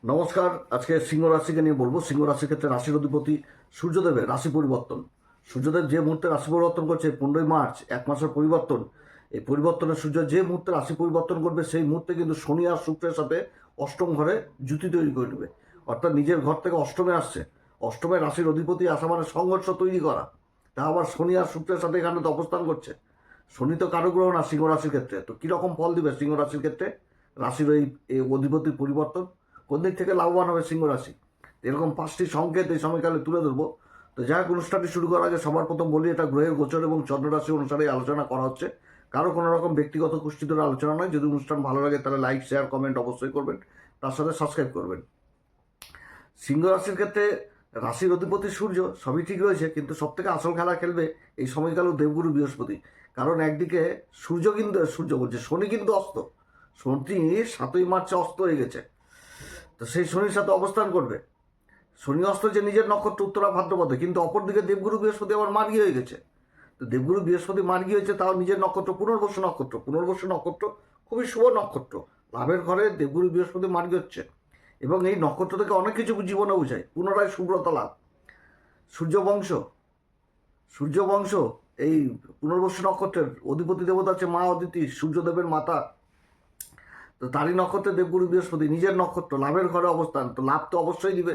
নমস্কার। আজকে সিংহ রাশিকে নিয়ে বলবো। সিংহ রাশির ক্ষেত্রে রাশির অধিপতি সূর্যদেবের রাশি পরিবর্তন। সূর্যদেব যে মুহূর্তে রাশি পরিবর্তন করছে 15ই মার্চ, এক মাসের পরিবর্তন। এই পরিবর্তনে সূর্য যে মুহূর্তে রাশি পরিবর্তন করবে সেই মুহূর্তে কিন্তু শনি আর শুক্রের সাথে অষ্টম ঘরে জুতি তৈরি করে নেবে। অর্থাৎ নিজের ঘর থেকে অষ্টমে আসছে। অষ্টমে রাশির অধিপতি আসা মানে সংঘর্ষ তৈরি করা। তা আবার শনি আর শুক্রের সাথে এখানে তো অবস্থান করছে। শনি তো কারো গ্রহ না সিংহ রাশির ক্ষেত্রে। তো কীরকম ফল দিবে সিংহ রাশির ক্ষেত্রে রাশির এই অধিপতির পরিবর্তন? কোন দিক থেকে লাভবান হবে সিংহ রাশি? এরকম 5টি সংকেত এই সময়কালে তুলে ধরবো। তো যাই হোক, অনুষ্ঠানটি শুরু করার আগে সবার প্রথম বলি, এটা গ্রহের গোচর এবং চন্দ্ররাশি অনুসারে আলোচনা করা হচ্ছে। কারো কোনো রকম ব্যক্তিগত কুষ্টি ধরে আলোচনা নয়। যদি অনুষ্ঠান ভালো লাগে তাহলে লাইক, শেয়ার, কমেন্ট অবশ্যই করবেন, তার সাথে সাবস্ক্রাইব করবেন। সিংহ রাশির ক্ষেত্রে রাশির অধিপতি সূর্য, সবই ঠিক রয়েছে, কিন্তু সব থেকে আসল খেলা খেলবে এই সময়কালেও দেবগুরু বৃহস্পতি। কারণ একদিকে সূর্য বলছে শনি কিন্তু অস্ত। শনি 7ই মার্চে অস্ত হয়ে গেছে। তো সেই শনির সাথে অবস্থান করবে। শনি অস্ত যে নিজের নক্ষত্র উত্তরা ভাদ্রপদে, কিন্তু অপরদিকে দেবগুরু বৃহস্পতি আবার মার্গী হয়ে গেছে। তো দেবগুরু বৃহস্পতি মার্গী হয়েছে, তাও নিজের নক্ষত্র পুনর্বসু নক্ষত্র। পুনর্বসু নক্ষত্র খুবই শুভ নক্ষত্র। লাভের ঘরে দেবগুরু বৃহস্পতি মার্গী হচ্ছে এবং এই নক্ষত্র থেকে অনেক কিছু জীবনে বোঝায়। পুনরায় শুভ্রতা লাভ। সূর্যবংশ সূর্যবংশ এই পুনর্বসু নক্ষত্রের অধিপতি দেবতা হচ্ছে মা অদিতি, সূর্যদেবের মাতা। তো তারই নক্ষত্রে দেবগুরু বৃহস্পতি, নিজের নক্ষত্র, লাভের ঘরে অবস্থান। তো লাভ তো অবশ্যই দিবে,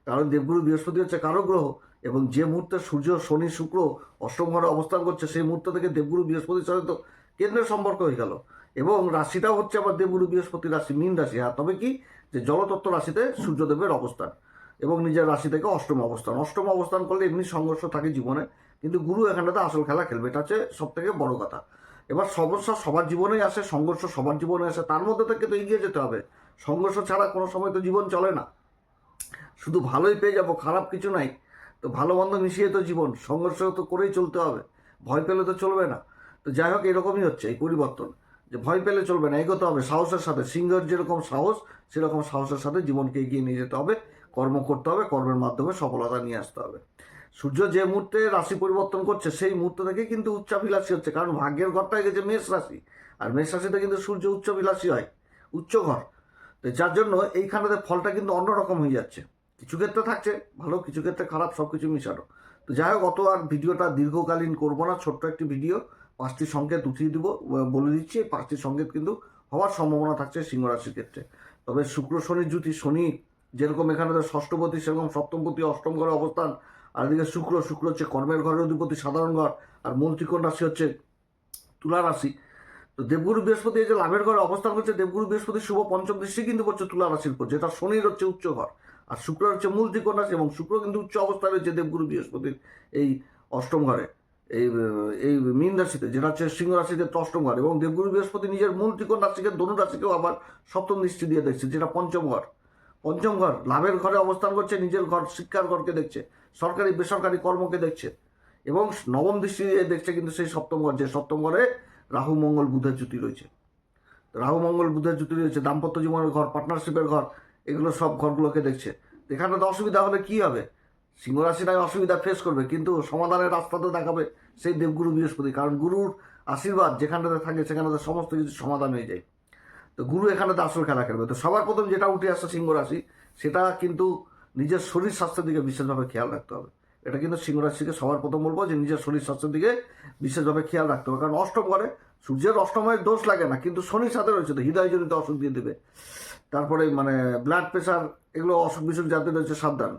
কারণ দেবগুরু বৃহস্পতি হচ্ছে কারো গ্রহ। এবং যে মুহূর্তে সূর্য, শনি, শুক্র অষ্টম ঘরে অবস্থান করছে সেই মুহূর্ত থেকে দেবগুরু বৃহস্পতির সাথে তো কেন্দ্রের সম্পর্ক হয়ে গেল। এবং রাশিটাও হচ্ছে আবার দেবগুরু বৃহস্পতি রাশি, মীন রাশি। হ্যাঁ, তবে কি যে জলতত্ত্ব রাশিতে সূর্যদেবের অবস্থান এবং নিজের রাশি থেকে অষ্টম অবস্থান। অষ্টম অবস্থান করলে এমনি সংঘর্ষ থাকে জীবনে, কিন্তু গুরু এখানটাতে আসল খেলা খেলবে, এটা হচ্ছে সব থেকে বড় কথা। এবার সমস্যা সবার জীবনেই আসে, সংঘর্ষ সবার জীবনে আসে, তার মধ্যে থেকে তো এগিয়ে যেতে হবে। সংঘর্ষ ছাড়া কোনো সময় তো জীবন চলে না। শুধু ভালোই পেয়ে যাব, খারাপ কিছু নাই। তো ভালো মন্দ মিশিয়ে তো জীবন, সংঘর্ষ তো করেই চলতে হবে। ভয় পেলে তো চলবে না। তো যাই হোক, এরকমই হচ্ছে এই পরিবর্তন, যে ভয় পেলে চলবে না, এগোতে হবে সাহসের সাথে। সিংহের যেরকম সাহস, সেরকম সাহসের সাথে জীবনকে এগিয়ে নিয়ে যেতে হবে। কর্ম করতে হবে, কর্মের মাধ্যমে সফলতা নিয়ে আসতে হবে। সূর্য যে মুহূর্তে রাশি পরিবর্তন করছে সেই মুহূর্ত থেকে কিন্তু উচ্চাভিলাষী হচ্ছে, কারণ ভাগ্যের ঘরটাই গেছে মেষ রাশি। আর মেষ রাশিতে কিন্তু সূর্য উচ্চাভিলাষী হয়, উচ্চ ঘর। তো যার জন্য এইখানটাতে ফলটা কিন্তু অন্যরকম হয়ে যাচ্ছে। কিছু ক্ষেত্রে থাকছে ভালো, কিছু ক্ষেত্রে খারাপ, সব কিছু মিশানো। তো যাই হোক, অত আর ভিডিওটা দীর্ঘকালীন করবো না, ছোট্ট একটি ভিডিও। 5টি সংকেত উঠিয়ে দিব, বলে দিচ্ছি। এই 5টি সংকেত কিন্তু হওয়ার সম্ভাবনা থাকছে সিংহ রাশির ক্ষেত্রে। তবে শুক্র শনির জুতি, শনি যেরকম এখানে ষষ্ঠপতি, সেরকম সপ্তমপতি অষ্টম ঘরে অবস্থান। আর এদিকে শুক্র হচ্ছে কর্মের ঘরের অধিপতি, সাধারণ ঘর। আর মূল ত্রিকোণ রাশি হচ্ছে তুলা রাশি। তো দেবগুরু বৃহস্পতি এই যে লাভের ঘরে অবস্থান করছে, দেবগুরু বৃহস্পতি শুভ পঞ্চম দৃষ্টি কিন্তু করছে তুলা রাশির উপর, যেটা শনির হচ্ছে উচ্চ ঘর। আর শুক্র হচ্ছে মূল ত্রিকোণ রাশি, এবং শুক্র কিন্তু উচ্চ অবস্থায় রয়েছে দেবগুরু বৃহস্পতির এই অষ্টম ঘরে, এই এই মীন রাশিতে, যেটা হচ্ছে সিংহ রাশিতে অষ্টম ঘর। এবং দেবগুরু বৃহস্পতি নিজের মূল ত্রিকোণ রাশিকে, ধনু রাশিকেও আবার সপ্তম দৃষ্টি দিয়ে দেখছে, যেটা পঞ্চম ঘর। পঞ্চম ঘর লাভের ঘরে অবস্থান করছে, নিজের ঘর শিক্ষার ঘরকে দেখছে, সরকারি বেসরকারি কর্মকে দেখছে। এবং নবম দৃষ্টি দিয়ে দেখছে কিন্তু সেই সপ্তম ঘর, যে সপ্তম ঘরে রাহু মঙ্গল বুধের জুতি রয়েছে। রাহু মঙ্গল বুধের জুতি রয়েছে, দাম্পত্য জীবনের ঘর, পার্টনারশিপের ঘর, এগুলো সব ঘরগুলোকে দেখছে। এখানে তো অসুবিধা হলে কি হবে? সিংহ রাশিটাই অসুবিধা ফেস করবে, কিন্তু সমাধানের রাস্তা তো দেখাবে সেই দেবগুরু বৃহস্পতি। কারণ গুরুর আশীর্বাদ যেখানটাতে থাকে সেখানটাতে সমস্ত কিছু সমাধান হয়ে যায়। তো গুরু এখানেতে আসল খেলা খেলবে। তো সবার প্রথম যেটা উঠে আসছে সিংহ রাশি, সেটা কিন্তু নিজের শরীর স্বাস্থ্যের দিকে বিশেষভাবে খেয়াল রাখতে হবে। এটা কিন্তু সিংহ রাশিকে সবার প্রথম বলবো, যে নিজের শরীর স্বাস্থ্যের দিকে বিশেষভাবে খেয়াল রাখতে হবে। কারণ অষ্টম ঘরে সূর্যের অষ্টমের দোষ লাগে না, কিন্তু শনির সাথে রয়েছে, তো হৃদয়জনিত অসুখ দিয়ে দেবে। তারপরে ব্লাড প্রেশার, এগুলো অসুখ বিসুখ যাতে রয়েছে, সাবধান।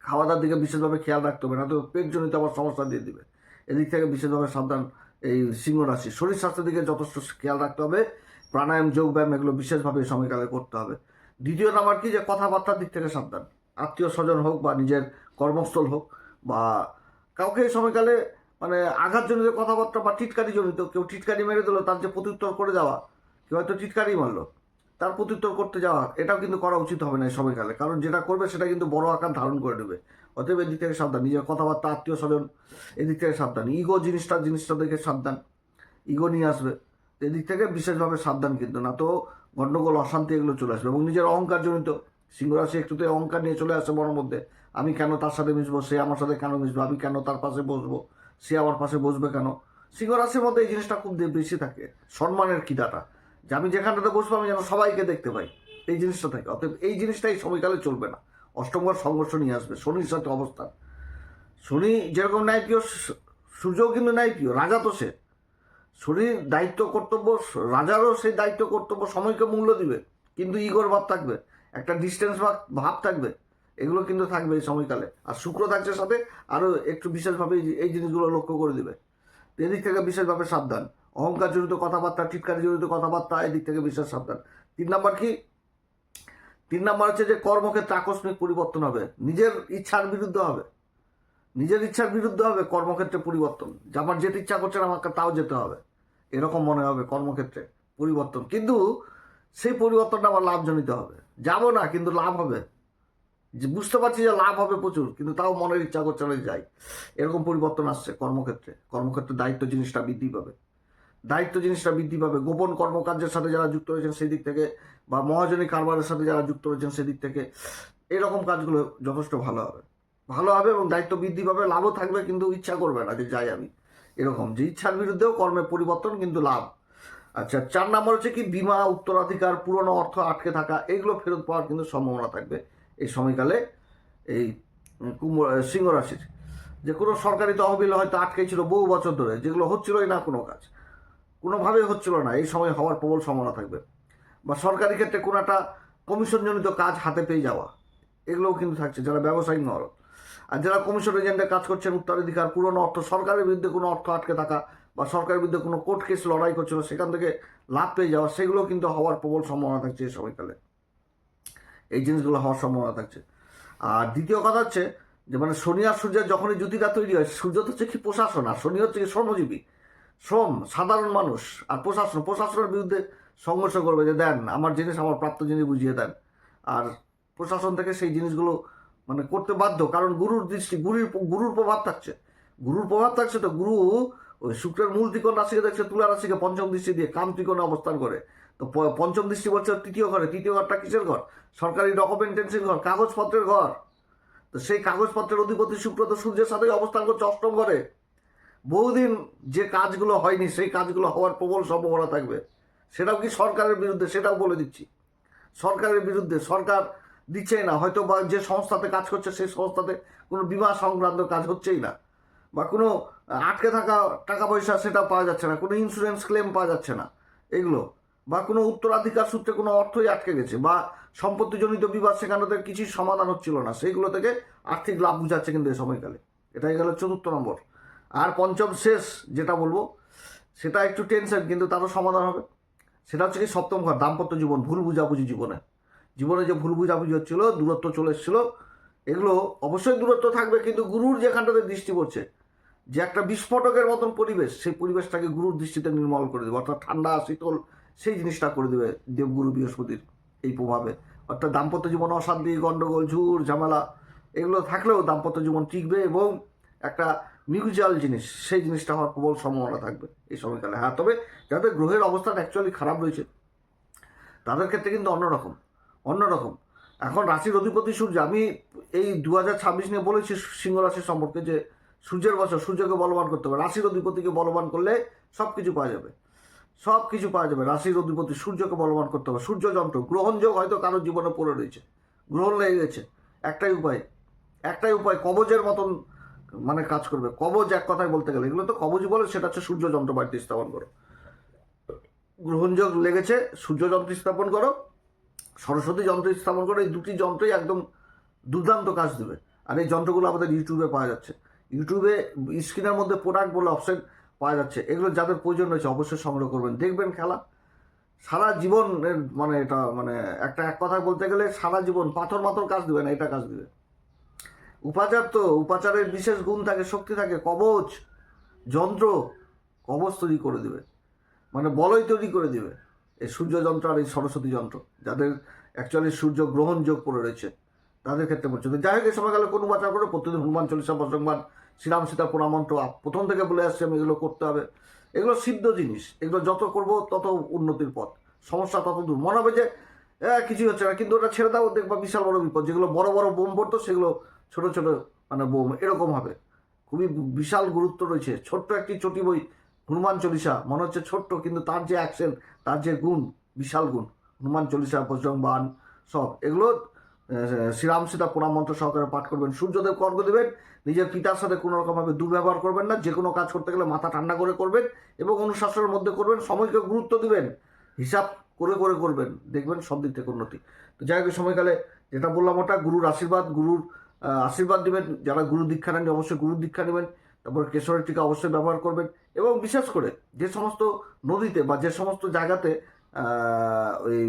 খাওয়া দাওয়ার দিকে বিশেষভাবে খেয়াল রাখতে হবে, না তো পেটজনিত আবার সমস্যা দিয়ে দিবে। এদিক থেকে বিশেষভাবে সাবধান। এই সিংহ রাশি শরীর স্বাস্থ্যের দিকে যথেষ্ট খেয়াল রাখতে হবে। প্রাণায়াম, যোগব্যায়াম, এগুলো বিশেষভাবে এই সময়কালে করতে হবে। দ্বিতীয় নাম্বার কি, যে কথাবার্তার দিক থেকে সাবধান। আত্মীয় স্বজন হোক বা নিজের কর্মস্থল হোক, বা কাউকে এই সময়কালে আঘাতজনিত কথাবার্তা বা টিটকারি জনিত, কেউ টিটকারি মেরে দিল, তার যে প্রত্যুত্তর করে যাওয়া, কেউ হয়তো টিটকারি মারলো, তার প্রত্যুত্তর করতে যাওয়া, এটাও কিন্তু করা উচিত হবে না এই সময়কালে। কারণ যেটা করবে সেটা কিন্তু বড় আকার ধারণ করে নেবে। অতএব এদিক থেকে সাবধান। নিজের কথাবার্তা, আত্মীয় স্বজন, এদিক থেকে সাবধান। ইগো জিনিসটা দেখে সাবধান, ইগো নিয়ে আসবে। এদিক থেকে বিশেষভাবে সাবধান, কিন্তু না তো গণ্ডগোল, অশান্তি এগুলো চলে আসবে। এবং নিজের অহংকার জনিত, সিংহরাশি একটুতে অহংকার নিয়ে চলে আসে মনের মধ্যে। আমি কেন তার সাথে মিশবো, সে আমার সাথে কেন মিশবো, আমি কেন তার পাশে বসবো, সে আমার পাশে বসবে কেন। সিংহরাশির মধ্যে এই জিনিসটা খুব বেশি থাকে, সম্মানের খিদাটা, যে আমি যেখানটাতে বসবো আমি যেন সবাইকে দেখতে পাই। এই জিনিসটা থাকে। অতএব এই জিনিসটা এই সময়কালে চলবে না, অষ্টম ঘর সংঘর্ষ নিয়ে আসবে। শনির সাথে অবস্থান, শনি যেরকম ন্যায়প্রিয়, সূর্যও কিন্তু ন্যায়প্রিয়, রাজা তো সে। শনির দায়িত্ব কর্তব্য, রাজারও সেই দায়িত্ব কর্তব্য, সময়কে মূল্য দিবে, কিন্তু ইগোর ভাব থাকবে, একটা ডিস্টেন্স ভাব থাকবে, এগুলো কিন্তু থাকবে এই সময়কালে। আর শুক্র থাকছে সাথে, আরও একটু বিশেষভাবে এই জিনিসগুলো লক্ষ্য করে দিবে। এদিক থেকে বিশেষভাবে সাবধান, অহংকার জড়িত কথাবার্তা, টিটকারি জড়িত কথাবার্তা, এদিক থেকে বিশেষ সাবধান। 3 নাম্বার কি? 3 নাম্বার হচ্ছে যে কর্মক্ষেত্রে আকস্মিক পরিবর্তন হবে, নিজের ইচ্ছার বিরুদ্ধে হবে, নিজের ইচ্ছার বিরুদ্ধে হবে কর্মক্ষেত্রে পরিবর্তন, যে আমার যেতে ইচ্ছা করছে না আমাকে তাও যেতে হবে, এরকম মনে হবে কর্মক্ষেত্রে পরিবর্তন। কিন্তু সেই পরিবর্তনটা আবার লাভজনিত হবে, যাবো না কিন্তু লাভ হবে, যে বুঝতে পারছি যে লাভ হবে প্রচুর, কিন্তু তাও মনের ইচ্ছা করছে না যাই, এরকম পরিবর্তন আসছে কর্মক্ষেত্রে। কর্মক্ষেত্রে দায়িত্ব জিনিসটা বৃদ্ধি পাবে, দায়িত্ব জিনিসটা বৃদ্ধি পাবে। গোপন কর্মকার্যের সাথে যারা যুক্ত রয়েছেন সেদিক থেকে, বা মহাজনী কারবারের সাথে যারা যুক্ত রয়েছেন সেদিক থেকে, এরকম কাজগুলো যথেষ্ট ভালো হবে, ভালো হবে এবং দায়িত্ব বৃদ্ধি পাবে, লাভও থাকবে, কিন্তু ইচ্ছা করবে না যে যাই আমি, এরকম যে ইচ্ছার বিরুদ্ধেও কর্মের পরিবর্তন, কিন্তু লাভ। আচ্ছা, 4 নম্বর হচ্ছে কি বিমা, উত্তরাধিকার, পুরনো অর্থ আটকে থাকা, এগুলো ফেরত পাওয়ার কিন্তু সম্ভাবনা থাকবে এই সময়কালে। এই সিংহ রাশির যে কোনো সরকারি তহবিল হয়তো আটকে ছিল বহু বছর ধরে, যেগুলো হচ্ছিলই না, কোনো কাজ কোনোভাবেই হচ্ছিল না, এই সময় হওয়ার প্রবল সম্ভাবনা থাকবে। বা সরকারি ক্ষেত্রে কোনো একটা কমিশনজনিত কাজ হাতে পেয়ে যাওয়া, এগুলোও কিন্তু থাকছে যারা ব্যবসায়িক মহল। আর যারা কমিশন এজেন্টে কাজ করছেন, উত্তরাধিকার, পুরনো অর্থ, সরকারের বিরুদ্ধে কোনো অর্থ আটকে থাকা, বা সরকারের বিরুদ্ধে কোনো কোর্ট কেস লড়াই করছিল সেখান থেকে লাভ পেয়ে যাওয়া, সেগুলো কিন্তু হওয়ার প্রবল সম্ভাবনা থাকছে এই সময়কালে, এই জিনিসগুলো হওয়ার সম্ভাবনা থাকছে। আর দ্বিতীয় কথা হচ্ছে যে মানে শনি আর সূর্যের যখনই জুতিটা তৈরি হয়, সূর্য তো হচ্ছে কি প্রশাসন, আর শনি হচ্ছে কি শ্রমজীবী, শ্রম, সাধারণ মানুষ, আর প্রশাসনের বিরুদ্ধে সংঘর্ষ করবে, যে দেন আমার জিনিস, আমার প্রাপ্ত জিনিস বুঝিয়ে দেন। আর প্রশাসন থেকে সেই জিনিসগুলো মানে করতে বাধ্য, কারণ গুরুর দৃষ্টি, গুরুর প্রভাব থাকছে, গুরুর প্রভাব থাকছে। তো গুরু ওই শুক্রের মূল ত্রিকোণ রাশিকে দেখছে, তুলা রাশিকে পঞ্চম দৃষ্টি দিয়ে কাম ত্রিকোণে অবস্থান করে। তো পঞ্চম দৃষ্টি বলছে তৃতীয় ঘরে, তৃতীয় ঘরটা কিসের ঘর? সরকারি ডকুমেন্টেন্সির ঘর, কাগজপত্রের ঘর। তো সেই কাগজপত্রের অধিপতি শুক্র তো সূর্যের সাথে অবস্থান করছে অষ্টম ঘরে। বহুদিন যে কাজগুলো হয়নি সেই কাজগুলো হওয়ার প্রবল সম্ভাবনা থাকবে। সেটাও কি সরকারের বিরুদ্ধে, সেটাও বলে দিচ্ছি, সরকারের বিরুদ্ধে। সরকার দিচ্ছেই না, হয়তো বা যে সংস্থাতে কাজ করছে সেই সংস্থাতে কোনো বিমা সংক্রান্ত কাজ হচ্ছেই না, বা কোনো আটকে থাকা টাকা পয়সা সেটা পাওয়া যাচ্ছে না, কোনো ইন্স্যুরেন্স ক্লেম পাওয়া যাচ্ছে না এগুলো, বা কোনো উত্তরাধিকার সূত্রে কোনো অর্থই আটকে গেছে, বা সম্পত্তিজনিত বিবাদ সেখানে কিছুই সমাধান হচ্ছিল না, সেইগুলো থেকে আর্থিক লাভ বুঝাচ্ছে কিন্তু এই সময়কালে। এটাই গেল 4 নম্বর। আর পঞ্চম শেষ যেটা বলবো, সেটা একটু টেনশন, কিন্তু তারও সমাধান হবে। সেটা হচ্ছে কি 7ম ঘর, দাম্পত্য জীবন, ভুল বুঝাবুঝি, জীবনে যে ভুল বুঝাবুঝি হচ্ছিল, দূরত্ব চলে এসেছিল, এগুলো অবশ্যই দূরত্ব থাকবে, কিন্তু গুরুর যেখানটাতে দৃষ্টি পড়ছে, যে একটা বিস্ফোটকের মতন পরিবেশ, সেই পরিবেশটাকে গুরুর দৃষ্টিতে নির্মল করে দেবে, অর্থাৎ ঠান্ডা শীতল সেই জিনিসটা করে দেবে দেবগুরু বৃহস্পতির এই প্রভাবে। অর্থাৎ দাম্পত্য জীবন অশান্তি, গণ্ডগোল, ঝুর ঝামেলা এগুলো থাকলেও দাম্পত্য জীবন টিকবে, এবং একটা মিউচুয়াল জিনিস, সেই জিনিসটা হওয়ার প্রবল সম্ভাবনা থাকবে এই সময়কালে। হ্যাঁ, তবে যাদের গ্রহের অবস্থান অ্যাকচুয়ালি খারাপ রয়েছে তাদের ক্ষেত্রে কিন্তু অন্যরকম। এখন রাশির অধিপতি সূর্য, আমি এই 2026 নিয়ে বলেছি সিংহ রাশির সম্পর্কে, যে সূর্যের বছর, সূর্যকে বলবান করতে হবে, রাশির অধিপতিকে বলবান করলে সব কিছু পাওয়া যাবে, সব কিছু পাওয়া যাবে। রাশির অধিপতি সূর্যকে বলবান করতে হবে। সূর্য যন্ত্র, গ্রহণযোগ হয়তো কারোর জীবনে পড়ে রয়েছে, গ্রহণ লেগে গেছে, একটাই উপায় কবজের মতন মানে কাজ করবে। কবজ এক কথায় বলতে গেলে, এগুলো তো কবজই বলে, সেটা হচ্ছে সূর্য যন্ত্র বাড়িতে স্থাপন করো। গ্রহণযোগ লেগেছে, সূর্য যন্ত্র স্থাপন করো, সরস্বতী যন্ত্র স্থাপন করো। এই দুটি যন্ত্রই একদম দুর্দান্ত কাজ দেবে। আর এই যন্ত্রগুলো আমাদের ইউটিউবে পাওয়া যাচ্ছে, ইউটিউবে স্ক্রিনের মধ্যে প্রোডাক্ট বলে অপশন পাওয়া যাচ্ছে। এগুলো যাদের প্রয়োজন রয়েছে অবশ্যই সংগ্রহ করবেন, দেখবেন খেলা সারা জীবনের মানে এটা মানে এক কথায় বলতে গেলে সারা জীবন পাথর কাজ দেবে না, এটা কাজ দেবে। উপাচার, তো উপাচারের বিশেষ গুণ থাকে, শক্তি থাকে, কবচ যন্ত্র কবচ তৈরি করে দেবে, মানে বলয় তৈরি করে দেবে এই সূর্য যন্ত্র আর এই সরস্বতী যন্ত্র। যাদের অ্যাকচুয়ালি সূর্য গ্রহণ যোগ পড়ে রয়েছে তাদের ক্ষেত্রে বলছে। তো যাই হোক, এই সময়কালে কোন উপাচার করে প্রতিদিন হনুমান চল্লিশা, বজরংবাণ, শ্রীরাম সীতা প্রণামন্ত্র প্রথম থেকে বলে আসছে আমি, এগুলো করতে হবে। এগুলো সিদ্ধ জিনিস, এগুলো যত করব তত উন্নতির পথ, সমস্যা তত দূর। মনে হবে যে কিছুই হচ্ছে না, কিন্তু ওটা ছেড়ে দাও, দেখবা বিশাল বড় বিপদ। যেগুলো বড় বড় বোম পড়তো সেগুলো ছোট ছোট মানে বোম, এরকম হবে। খুবই বিশাল গুরুত্ব রয়েছে। ছোট্ট একটি চটি বই হনুমান চল্লিশা মনে হচ্ছে ছোট্ট, কিন্তু তার যে অ্যাকশন, তার যে গুণ, বিশাল গুণ হনুমান চল্লিশা, বজরং বাণ সব এগুলো শ্রীরাম সীতা প্রণাম মন্ত্র সহকারে পাঠ করবেন। সূর্যদেব অর্ঘ্য দেবেন। নিজের পিতার সাথে কোনো রকমভাবে দুর্ব্যবহার করবেন না। যে কোনো কাজ করতে গেলে মাথা ঠান্ডা করে করবেন এবং অনুশাসনের মধ্যে করবেন। সময়কে গুরুত্ব দিবেন, হিসাব করে করে করবেন, দেখবেন সব দিক থেকে উন্নতি। তো যাই হোক, সময়কালে যেটা বললাম ওটা গুরুর আশীর্বাদ দিবেন। যারা গুরু দীক্ষা নেন অবশ্যই গুরুর দীক্ষা নেবেন। তারপর কেশরের টিকা অবশ্যই ব্যবহার করবেন এবং বিশেষ করে যে সমস্ত নদীতে বা যে সমস্ত জায়গাতে ওই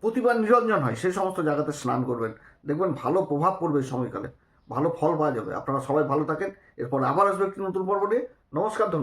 প্রতিমা নিরঞ্জন হয় সেই সমস্ত জায়গাতে স্নান করবেন। দেখবেন ভালো প্রভাব পড়বে এই সময়কালে, ভালো ফল পাওয়া যাবে। আপনারা সবাই ভালো থাকেন। এরপর আবার আসবে একটি নতুন পর্ব নিয়ে। নমস্কার, ধন্যবাদ।